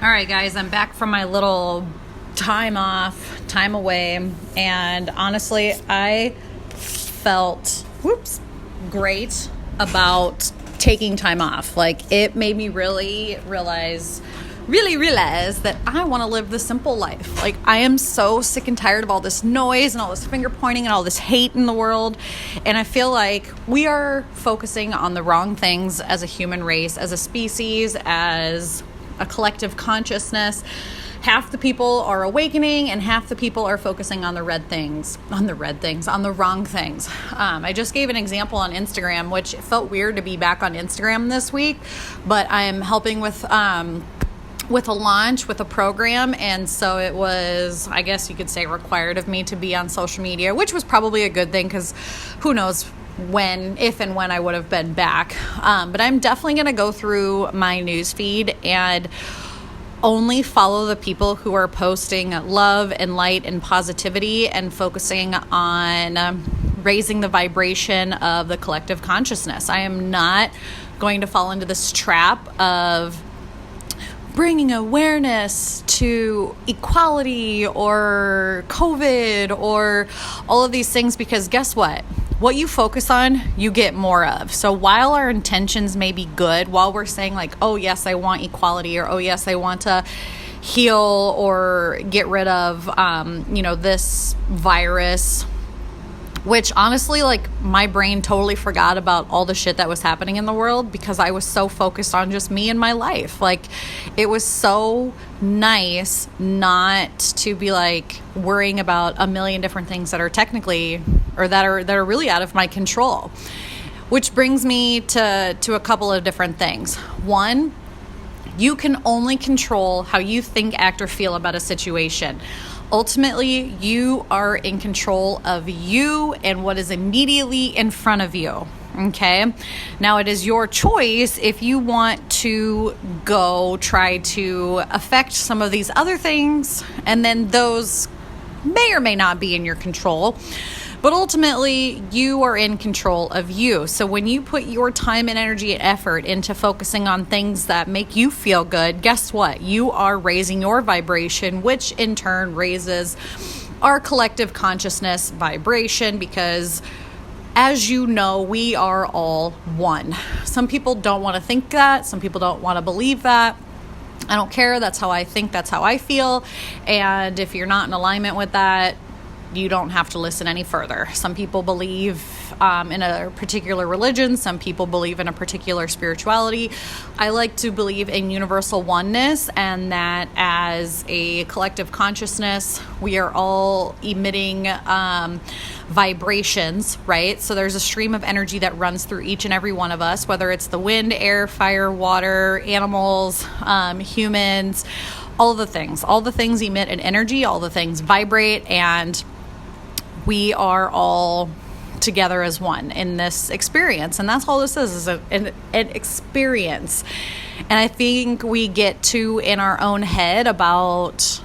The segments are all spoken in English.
All right, guys, I'm back from my little time away, and honestly, I felt great about taking time off. Like, it made me really realize that I want to live the simple life. Like, I am so sick and tired of all this noise and all this finger pointing and all this hate in the world. And I feel like we are focusing on the wrong things as a human race, as a species, as a collective consciousness. Half the people are awakening and half the people are focusing on the wrong things. I just gave an example on Instagram, which felt weird to be back on Instagram this week, but I'm helping with a launch with a program, and so it was, I guess you could say, required of me to be on social media, which was probably a good thing because who knows if and when I would have been back. But I'm definitely going to go through my news feed and only follow the people who are posting love and light and positivity and focusing on raising the vibration of the collective consciousness. I am not going to fall into this trap of bringing awareness to equality or COVID or all of these things, because guess what? What you focus on, you get more of. So while our intentions may be good, while we're saying like, oh yes, I want equality, or oh yes, I want to heal or get rid of, this virus, which honestly, like, my brain totally forgot about all the shit that was happening in the world because I was so focused on just me and my life. Like, it was so nice not to be like worrying about a million different things that are technically, or that are really out of my control. Which brings me to a couple of different things. One, you can only control how you think, act, or feel about a situation. Ultimately, you are in control of you and what is immediately in front of you. Okay? Now, it is your choice if you want to go try to affect some of these other things, and then those may or may not be in your control. But ultimately, you are in control of you. So when you put your time and energy and effort into focusing on things that make you feel good, guess what? You are raising your vibration, which in turn raises our collective consciousness vibration, because as you know, we are all one. Some people don't want to think that. Some people don't want to believe that. I don't care. That's how I think. That's how I feel. And if you're not in alignment with that, you don't have to listen any further. Some people believe in a particular religion. Some people believe in a particular spirituality. I like to believe in universal oneness, and that as a collective consciousness, we are all emitting vibrations, right? So there's a stream of energy that runs through each and every one of us, whether it's the wind, air, fire, water, animals, humans, all the things emit an energy, all the things vibrate, and we are all together as one in this experience. And that's all this is an experience. And I think we get too in our own head about,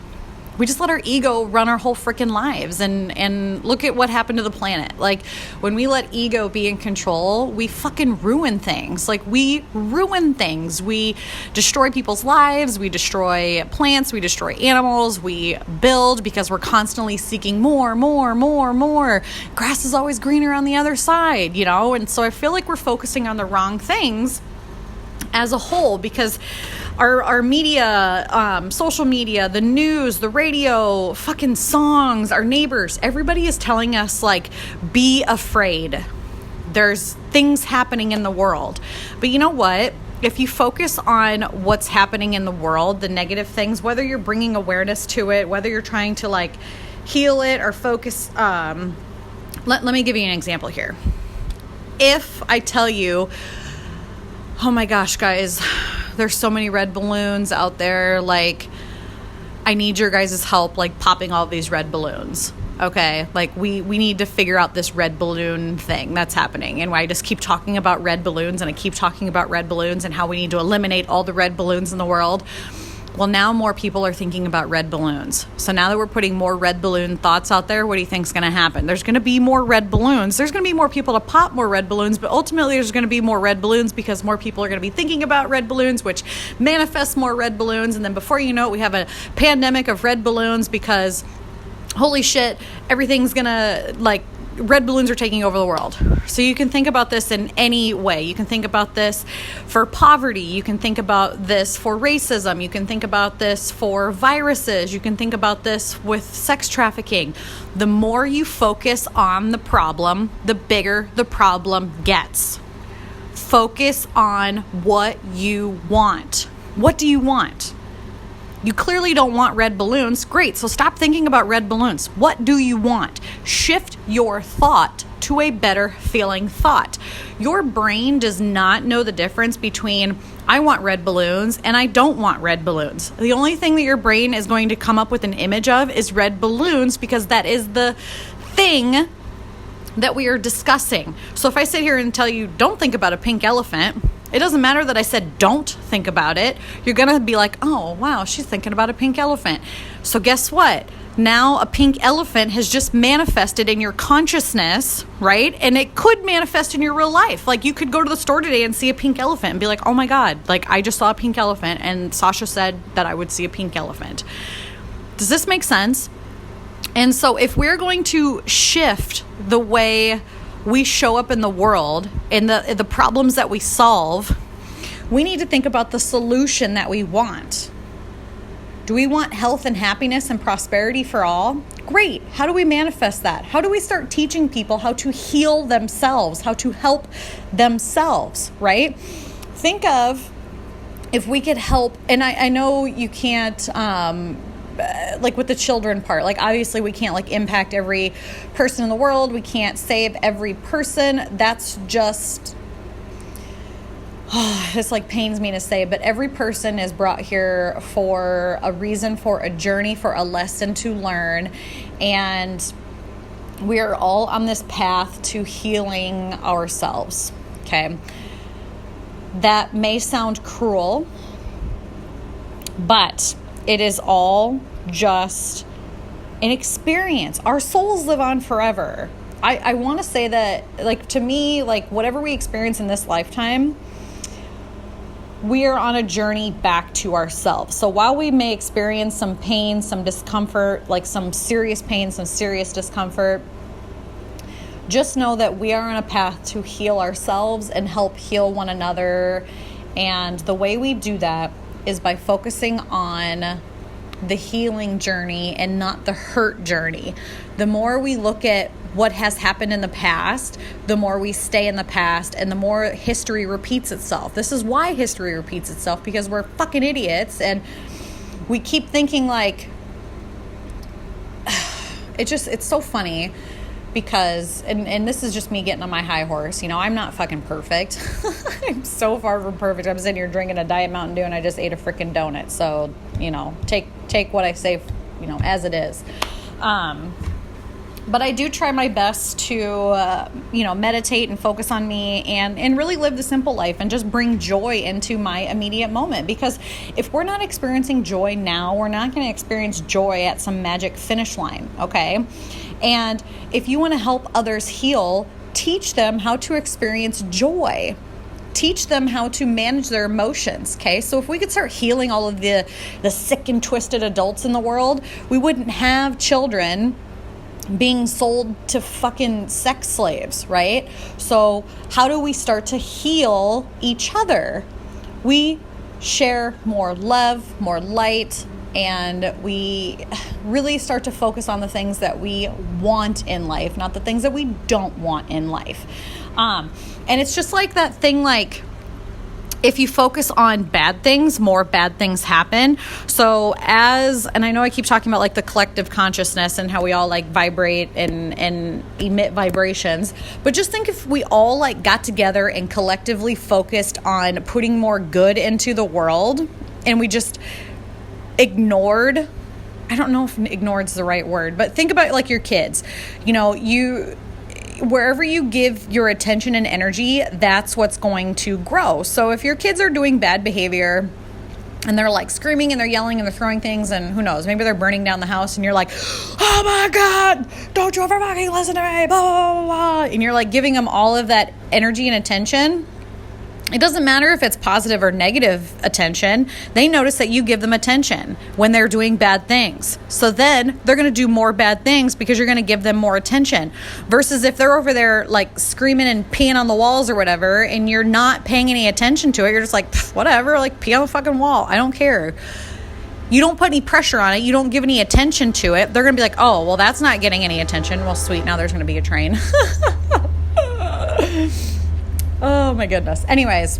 we just let our ego run our whole freaking lives, and look at what happened to the planet. Like, when we let ego be in control, we fucking ruin things. Like, we ruin things. We destroy people's lives. We destroy plants. We destroy animals. We build because we're constantly seeking more. Grass is always greener on the other side, And so I feel like we're focusing on the wrong things as a whole, because our media, social media, the news, the radio, fucking songs, our neighbors, everybody is telling us, like, be afraid. There's things happening in the world. But you know what? If you focus on what's happening in the world, the negative things, whether you're bringing awareness to it, whether you're trying to, like, heal it or focus, let me give you an example here. If I tell you, oh my gosh, guys, there's so many red balloons out there, like, I need your guys' help, like, popping all these red balloons. Okay, like, we need to figure out this red balloon thing that's happening. And I just keep talking about red balloons, and I keep talking about red balloons and how we need to eliminate all the red balloons in the world. Well, now more people are thinking about red balloons. So now that we're putting more red balloon thoughts out there, what do you think is going to happen? There's going to be more red balloons. There's going to be more people to pop more red balloons, but ultimately there's going to be more red balloons because more people are going to be thinking about red balloons, which manifests more red balloons. And then before you know it, we have a pandemic of red balloons because holy shit, everything's going to red balloons are taking over the world. So you can think about this in any way. You can think about this for poverty. You can think about this for racism. You can think about this for viruses. You can think about this with sex trafficking. The more you focus on the problem, the bigger the problem gets. Focus on what you want. What do you want? You clearly don't want red balloons. Great. So stop thinking about red balloons. What do you want? Shift your thought to a better feeling thought. Your brain does not know the difference between I want red balloons and I don't want red balloons. The only thing that your brain is going to come up with an image of is red balloons because that is the thing that we are discussing. So if I sit here and tell you, don't think about a pink elephant, it doesn't matter that I said don't think about it. You're going to be like, oh, wow, she's thinking about a pink elephant. So guess what? Now a pink elephant has just manifested in your consciousness, right? And it could manifest in your real life. Like you could go to the store today and see a pink elephant and be like, oh my God, I just saw a pink elephant and Sasha said that I would see a pink elephant. Does this make sense? And so if we're going to shift the way we show up in the world and the problems that we solve, we need to think about the solution that we want. Do we want health and happiness and prosperity for all? Great. How do we manifest that? How do we start teaching people how to heal themselves, how to help themselves, right? Think of if we could help, and I know you can't, with the children part, obviously we can't impact every person in the world. We can't save every person. That's just, this pains me to say, but every person is brought here for a reason, for a journey, for a lesson to learn. And we are all on this path to healing ourselves. Okay. That may sound cruel, but it is all just an experience. Our souls live on forever. I want to say that, to me, whatever we experience in this lifetime, we are on a journey back to ourselves. So while we may experience some pain, some discomfort, some serious pain, some serious discomfort, just know that we are on a path to heal ourselves and help heal one another. And the way we do that is by focusing on the healing journey and not the hurt journey. The more we look at what has happened in the past, the more we stay in the past and the more history repeats itself. This is why history repeats itself, because we're fucking idiots and we keep thinking it's so funny because, and this is just me getting on my high horse, I'm not fucking perfect. I'm so far from perfect. I'm sitting here drinking a Diet Mountain Dew and I just ate a freaking donut. So, take what I say, as it is. But I do try my best to, meditate and focus on me and really live the simple life and just bring joy into my immediate moment. Because if we're not experiencing joy now, we're not going to experience joy at some magic finish line, okay? And if you want to help others heal, teach them how to experience joy. Teach them how to manage their emotions, okay? So if we could start healing all of the sick and twisted adults in the world, we wouldn't have children being sold to fucking sex slaves, right? So how do we start to heal each other? We share more love, more light, and we really start to focus on the things that we want in life, not the things that we don't want in life. And it's just that thing, if you focus on bad things, more bad things happen. So and I know I keep talking about the collective consciousness and how we all vibrate and emit vibrations, but just think if we all got together and collectively focused on putting more good into the world and we just ignored, I don't know if ignored is the right word, but think about your kids. Wherever you give your attention and energy, that's what's going to grow. So if your kids are doing bad behavior and they're like screaming and they're yelling and they're throwing things, and who knows, maybe they're burning down the house, and you're like, oh my God, don't you ever fucking listen to me, blah, blah, blah, blah. And you're like giving them all of that energy and attention. It doesn't matter if it's positive or negative attention. They notice that you give them attention when they're doing bad things. So then they're going to do more bad things because you're going to give them more attention. Versus if they're over there like screaming and peeing on the walls or whatever, and you're not paying any attention to it, you're just like, whatever, like pee on the fucking wall. I don't care. You don't put any pressure on it. You don't give any attention to it. They're going to be like, oh, well, that's not getting any attention. Well, sweet. Now there's going to be a train. Oh my goodness. Anyways,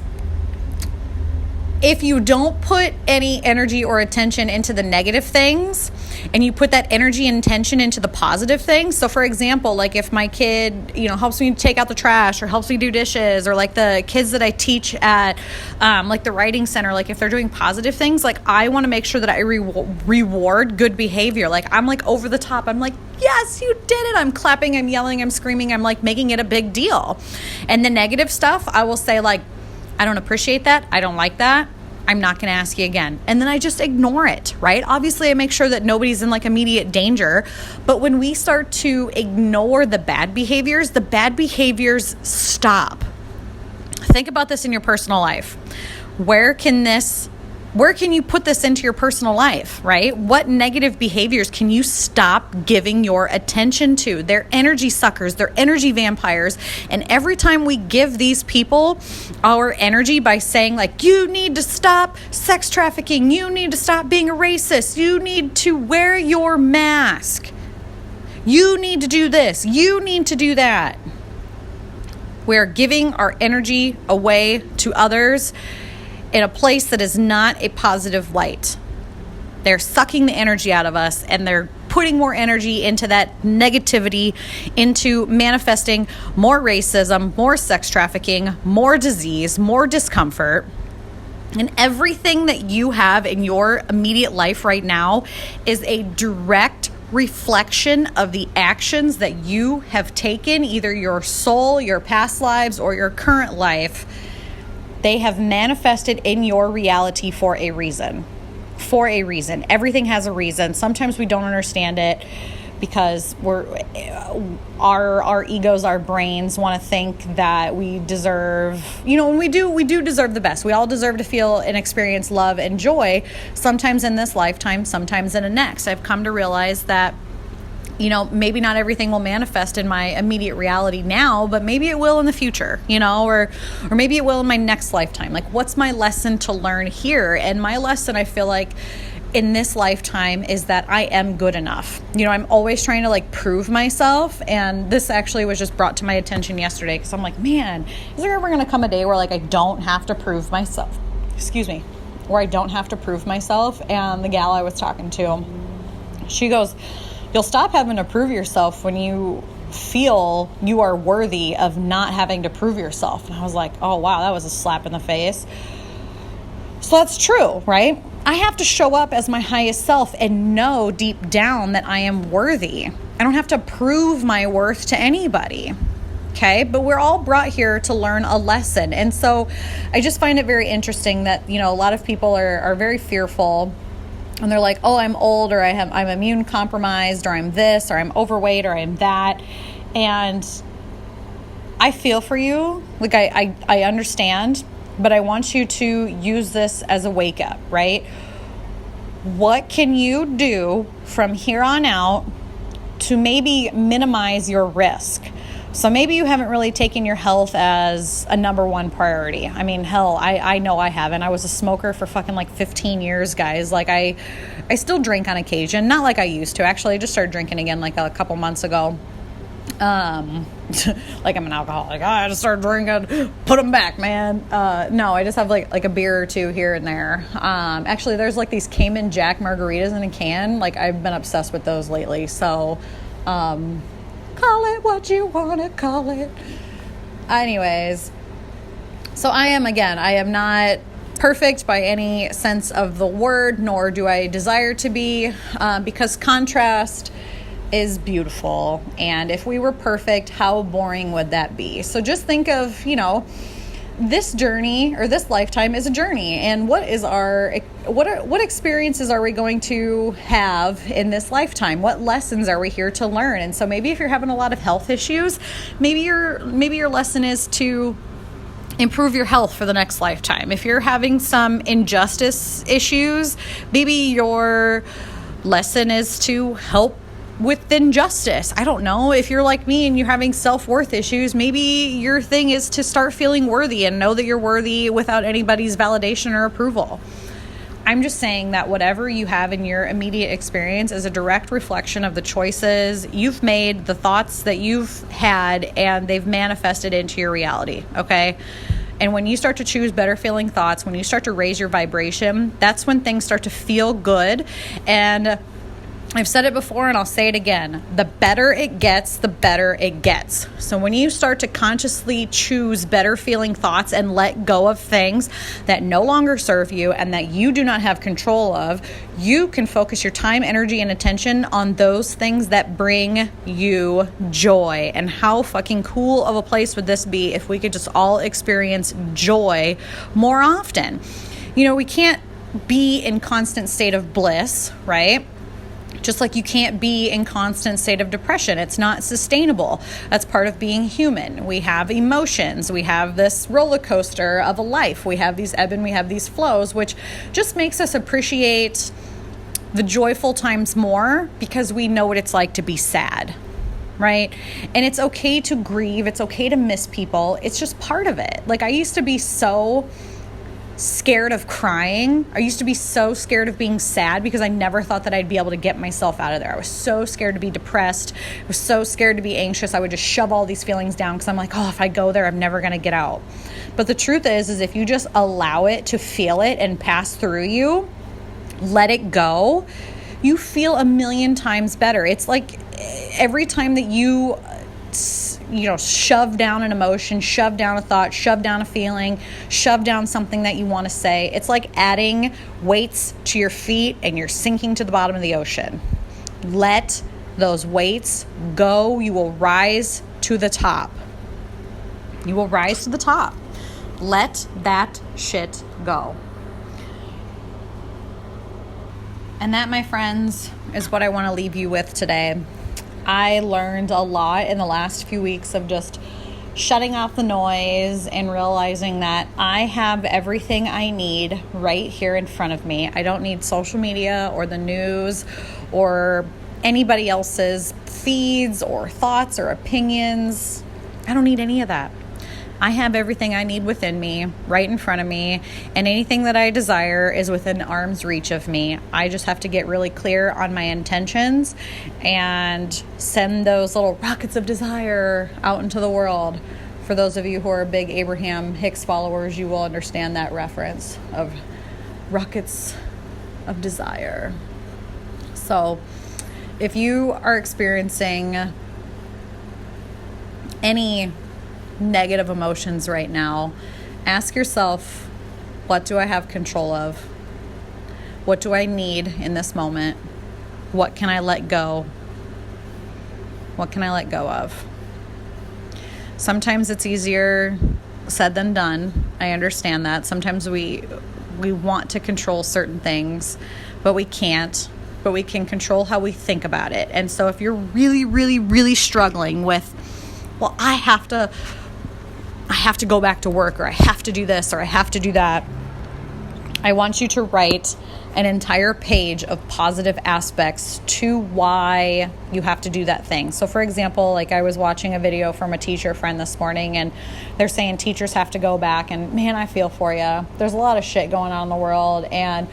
if you don't put any energy or attention into the negative things and you put that energy and attention into the positive things. So for example, like if my kid, helps me take out the trash or helps me do dishes, or like the kids that I teach at like the writing center, like if they're doing positive things, like I want to make sure that I reward good behavior. Like I'm like over the top. I'm like, yes, you did it. I'm clapping, I'm yelling, I'm screaming. I'm like making it a big deal. And the negative stuff, I will say like, I don't appreciate that. I don't like that. I'm not going to ask you again. And then I just ignore it, right? Obviously, I make sure that nobody's in like immediate danger. But when we start to ignore the bad behaviors stop. Think about this in your personal life. Where can you put this into your personal life, right? What negative behaviors can you stop giving your attention to? They're energy suckers, they're energy vampires. And every time we give these people our energy by saying like, you need to stop sex trafficking, you need to stop being a racist, you need to wear your mask, you need to do this, you need to do that. We're giving our energy away to others in a place that is not a positive light. They're sucking the energy out of us, and they're putting more energy into that negativity, into manifesting more racism, more sex trafficking, more disease, more discomfort. And everything that you have in your immediate life right now is a direct reflection of the actions that you have taken, either your soul, your past lives, or your current life. They have manifested in your reality for a reason. For a reason. Everything has a reason. Sometimes we don't understand it because our egos, our brains want to think that we deserve, and we do deserve the best. We all deserve to feel and experience love and joy, sometimes in this lifetime, sometimes in the next. I've come to realize that maybe not everything will manifest in my immediate reality now, but maybe it will in the future, or maybe it will in my next lifetime. Like, what's my lesson to learn here? And my lesson, I feel like, in this lifetime is that I am good enough. I'm always trying to like prove myself. And this actually was just brought to my attention yesterday because I'm like, man, is there ever going to come a day where like I don't have to prove myself? Where I don't have to prove myself. And the gal I was talking to, she goes, you'll stop having to prove yourself when you feel you are worthy of not having to prove yourself. And I was like, oh, wow, that was a slap in the face. So that's true, right? I have to show up as my highest self and know deep down that I am worthy. I don't have to prove my worth to anybody. Okay, but we're all brought here to learn a lesson. And so I just find it very interesting that, a lot of people are very fearful. And they're like, oh, I'm old, or I'm immune compromised, or I'm this, or I'm overweight, or I'm that. And I feel for you. Like, I understand, but I want you to use this as a wake up, right? What can you do from here on out to maybe minimize your risk? So maybe you haven't really taken your health as a number one priority. I mean, hell, I know I haven't. I was a smoker for fucking like 15 years, guys. Like I still drink on occasion. Not like I used to. Actually, I just started drinking again like a couple months ago. Like I'm an alcoholic. I just started drinking. Put them back, man. No, I just have like a beer or two here and there. Actually, there's like these Cayman Jack margaritas in a can. Like I've been obsessed with those lately. So, call it what you want to call it. Anyways, so I am not perfect by any sense of the word, nor do I desire to be, because contrast is beautiful. And if we were perfect, how boring would that be? So just think of, this journey or this lifetime is a journey, and what experiences are we going to have in this lifetime? What lessons are we here to learn? And so maybe if you're having a lot of health issues, maybe your lesson is to improve your health for the next lifetime. If you're having some injustice issues, maybe your lesson is to help with injustice. I don't know. If you're like me and you're having self-worth issues, maybe your thing is to start feeling worthy and know that you're worthy without anybody's validation or approval. I'm just saying that whatever you have in your immediate experience is a direct reflection of the choices you've made, the thoughts that you've had, and they've manifested into your reality, okay? And when you start to choose better feeling thoughts, when you start to raise your vibration, that's when things start to feel good. And I've said it before and I'll say it again. The better it gets, the better it gets. So when you start to consciously choose better feeling thoughts and let go of things that no longer serve you and that you do not have control of, you can focus your time, energy, and attention on those things that bring you joy. And how fucking cool of a place would this be if we could just all experience joy more often? You know, we can't be in constant state of bliss, right? Just like you can't be in constant state of depression. It's not sustainable. That's part of being human. We have emotions. We have this roller coaster of a life. We have these ebb and we have these flows, which just makes us appreciate the joyful times more because we know what it's like to be sad, right? And it's okay to grieve. It's okay to miss people. It's just part of it. Like I used to be so scared of crying. I used to be so scared of being sad because I never thought that I'd be able to get myself out of there. I was so scared to be depressed. I was so scared to be anxious. I would just shove all these feelings down because I'm like, oh, if I go there, I'm never going to get out. But the truth is if you just allow it to feel it and pass through you, let it go, you feel a million times better. It's like every time that you shove down an emotion, shove down a thought, shove down a feeling, shove down something that you want to say. It's like adding weights to your feet and you're sinking to the bottom of the ocean. Let those weights go. You will rise to the top. You will rise to the top. Let that shit go. And that, my friends, is what I want to leave you with today. I learned a lot in the last few weeks of just shutting off the noise and realizing that I have everything I need right here in front of me. I don't need social media or the news or anybody else's feeds or thoughts or opinions. I don't need any of that. I have everything I need within me, right in front of me, and anything that I desire is within arm's reach of me. I just have to get really clear on my intentions and send those little rockets of desire out into the world. For those of you who are big Abraham Hicks followers, you will understand that reference of rockets of desire. So, if you are experiencing any negative emotions right now, ask yourself, what do I have control of? What do I need in this moment? What can I let go? What can I let go of? Sometimes it's easier said than done. I understand that. Sometimes we want to control certain things, but we can't. But we can control how we think about it. And so if you're really, really, really struggling with, well, I have to go back to work, or I have to do this, or I have to do that, I want you to write an entire page of positive aspects to why you have to do that thing. So for example, like I was watching a video from a teacher friend this morning, and they're saying teachers have to go back, and man, I feel for you. There's a lot of shit going on in the world, and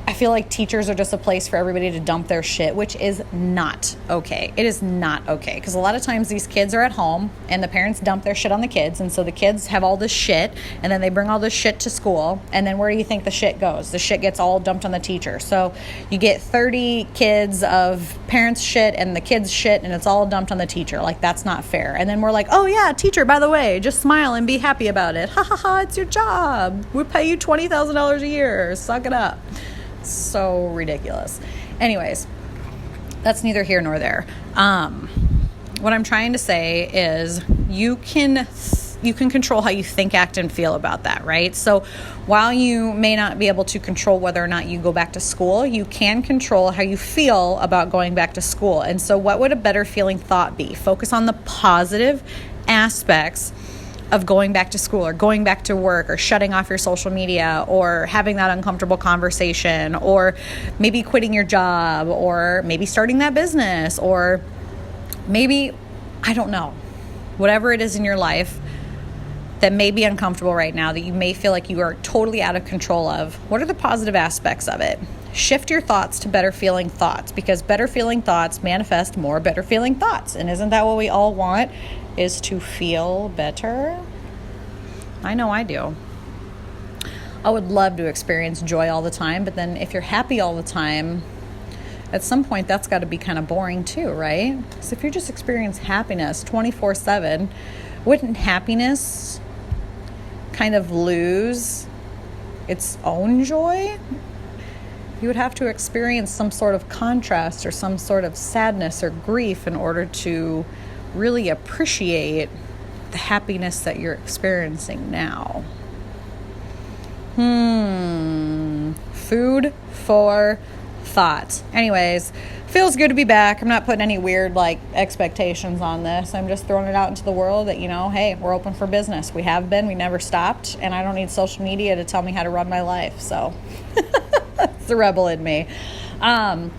I feel like teachers are just a place for everybody to dump their shit, which is not okay. It is not okay. Because a lot of times these kids are at home and the parents dump their shit on the kids. And so the kids have all this shit, and then they bring all this shit to school. And then where do you think the shit goes? The shit gets all dumped on the teacher. So you get 30 kids of parents' shit and the kids' shit, and it's all dumped on the teacher. Like, that's not fair. And then we're like, oh yeah, teacher, by the way, just smile and be happy about it. Ha ha ha, it's your job. We pay you $20,000 a year. Suck it up. So ridiculous. Anyways, that's neither here nor there. What I'm trying to say is you can you can control how you think, act, and feel about that, right? So while you may not be able to control whether or not you go back to school, you can control how you feel about going back to school. And so what would a better feeling thought be? Focus on the positive aspects of going back to school or going back to work or shutting off your social media or having that uncomfortable conversation or maybe quitting your job or maybe starting that business or maybe, I don't know, whatever it is in your life that may be uncomfortable right now, that you may feel like you are totally out of control of. What are the positive aspects of it? Shift your thoughts to better feeling thoughts, because better feeling thoughts manifest more better feeling thoughts. And isn't that what we all want, is to feel better? I know I do. I would love to experience joy all the time, but then if you're happy all the time, at some point that's got to be kind of boring too, right? So if you just experience happiness 24/7, wouldn't happiness kind of lose its own joy? You would have to experience some sort of contrast or some sort of sadness or grief in order to really appreciate the happiness that you're experiencing now. Food for thought. Anyways, feels good to be back. I'm not putting any weird expectations on this. I'm just throwing it out into the world that, hey, we're open for business. We have been. We never stopped. And I don't need social media to tell me how to run my life. So that's the rebel in me. I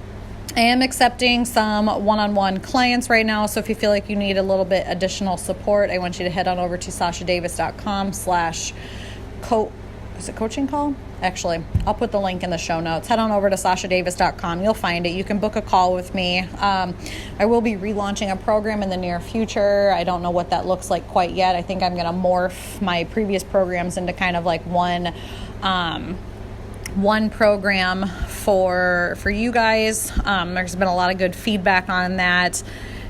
am accepting some one-on-one clients right now. So if you feel like you need a little bit additional support, I want you to head on over to sashadavis.com/coaching call? Actually, I'll put the link in the show notes. Head on over to sashadavis.com. You'll find it. You can book a call with me. I will be relaunching a program in the near future. I don't know what that looks like quite yet. I think I'm going to morph my previous programs into kind of like one program for you guys. There's been a lot of good feedback on that.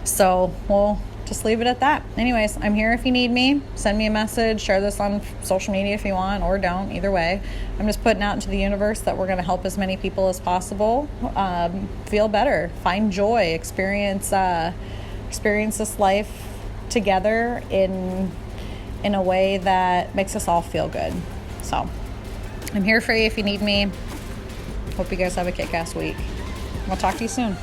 So we'll just leave it at that. Anyways, I'm here if you need me. Send me a message. Share this on social media if you want, or don't. Either way, I'm just putting out into the universe that we're going to help as many people as possible feel better, find joy, experience this life together in a way that makes us all feel good. So I'm here for you if you need me. Hope you guys have a kick-ass week. I'll talk to you soon.